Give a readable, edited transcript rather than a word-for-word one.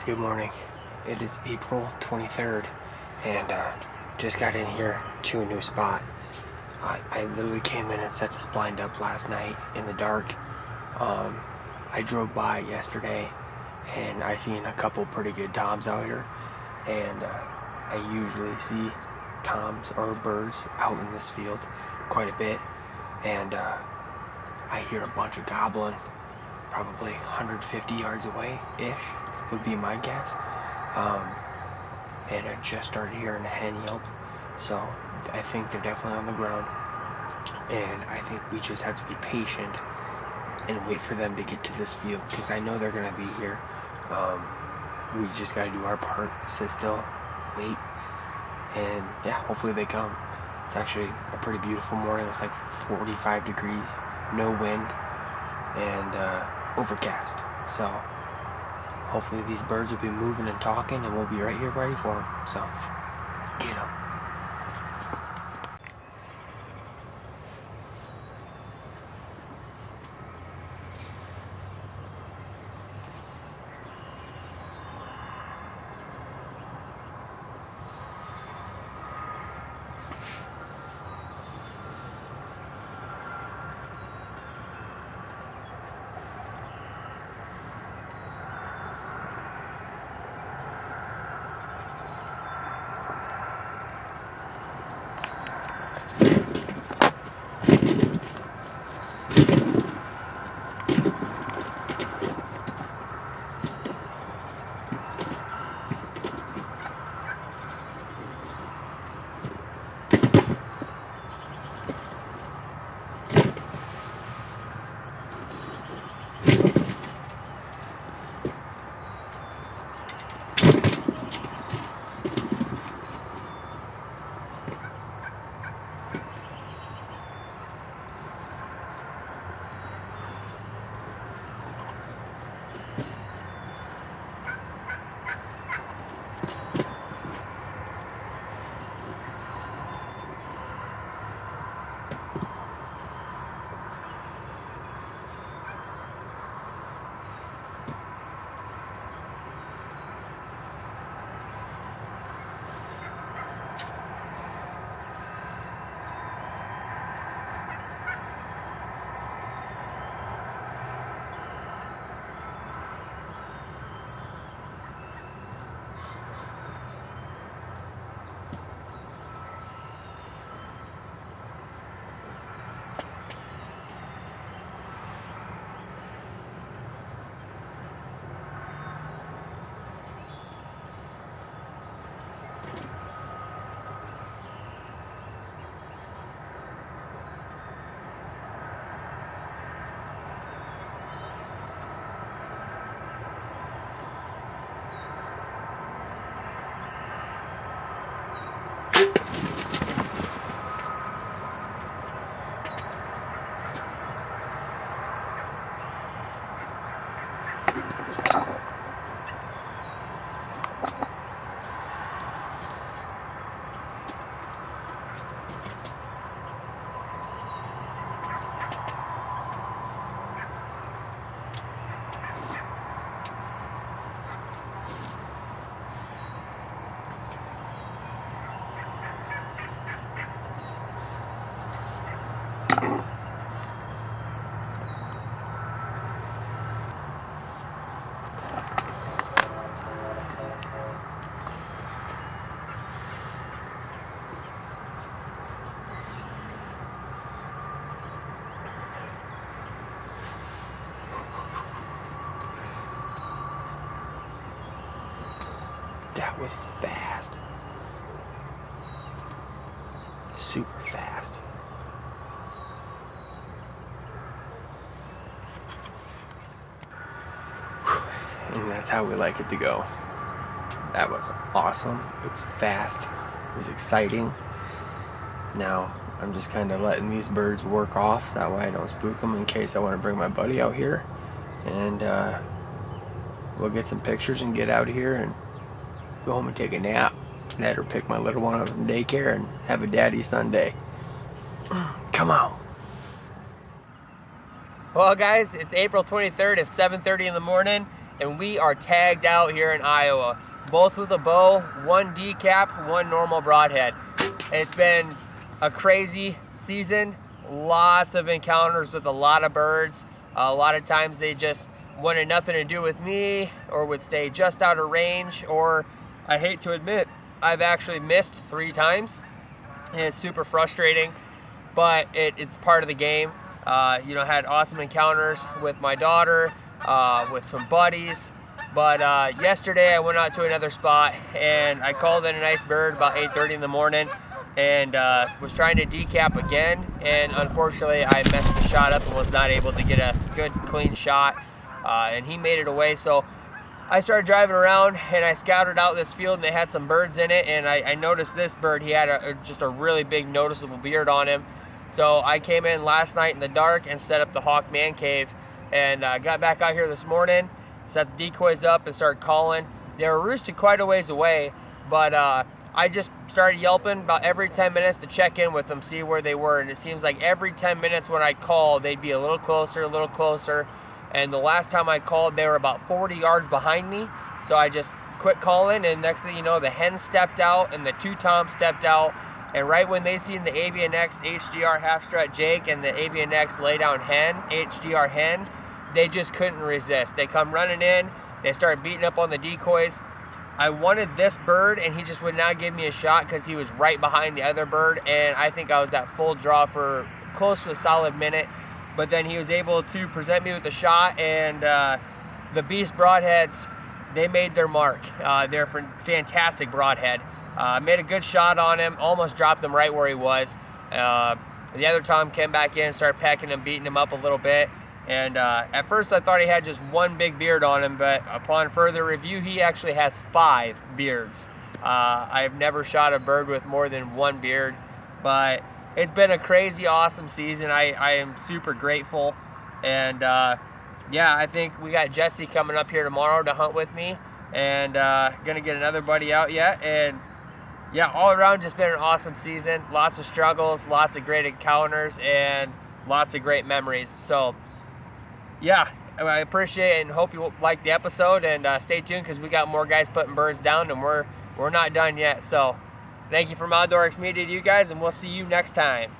guys, good morning. It is April 23rd and just got in here to a new spot. I literally came in and set this blind up last night in the dark. I drove by yesterday and I seen a couple pretty good toms out here, and I usually see toms or birds out in this field quite a bit, and I hear a bunch of gobbling probably 150 yards away-ish would be my guess. And I just started hearing a hen yelp, so I think they're definitely on the ground, and I think we just have to be patient and wait for them to get to this field, because I know they're going to be here. We just got to do our part, sit still, wait, and yeah, hopefully they come. It's actually a pretty beautiful morning. It's like 45 degrees, no wind, and overcast. So hopefully these birds will be moving and talking, and we'll be right here ready for them. So let's get them. That was fast. Super fast. And that's how we like it to go. That was awesome. It was fast. It was exciting. Now I'm just kind of letting these birds work off so that way I don't spook them in case I want to bring my buddy out here. And we'll get some pictures and get out of here and go home and take a nap. That or pick my little one up from daycare and have a daddy Sunday. Come on. Well guys, it's April 23rd. It's 7:30 in the morning and we are tagged out here in Iowa, both with a bow, one decap, one normal broadhead. And it's been a crazy season, lots of encounters with a lot of birds. A lot of times they just wanted nothing to do with me or would stay just out of range, or I hate to admit, I've actually missed 3 times, and it's super frustrating, but it's part of the game. Had awesome encounters with my daughter, with some buddies, but yesterday I went out to another spot and I called in a nice bird about 8:30 in the morning and was trying to decap again, and unfortunately I messed the shot up and was not able to get a good clean shot, and he made it away. So I started driving around and I scouted out this field and they had some birds in it, and I noticed this bird, he had just a really big noticeable beard on him. So I came in last night in the dark and set up the hawk man cave, and got back out here this morning, set the decoys up and started calling. They were roosted quite a ways away, but I just started yelping about every 10 minutes to check in with them, see where they were, and it seems like every 10 minutes when I called, they'd be a little closer, and the last time I called, they were about 40 yards behind me, so I just quit calling, and next thing you know, the hen stepped out and the 2 toms stepped out, and right when they seen the Avian X HDR half-strut Jake and the Avian X laydown hen, HDR hen, they just couldn't resist. They come running in, they started beating up on the decoys. I wanted this bird and he just would not give me a shot because he was right behind the other bird, and I think I was at full draw for close to a solid minute, but then he was able to present me with a shot, and the beast broadheads, they made their mark. They're fantastic broadhead. Made a good shot on him, almost dropped him right where he was. The other tom came back in, started pecking him, beating him up a little bit. And at first I thought he had just 1 big beard on him, but upon further review, he actually has 5 beards. I've never shot a bird with more than 1 beard, but it's been a crazy, awesome season. I am super grateful. And yeah, I think we got Jesse coming up here tomorrow to hunt with me, and gonna get another buddy out yet. And yeah, all around just been an awesome season. Lots of struggles, lots of great encounters, and lots of great memories. So yeah, I appreciate it and hope you like the episode, and stay tuned because we got more guys putting birds down, and we're not done yet. So thank you from Outdoor X Media to you guys, and we'll see you next time.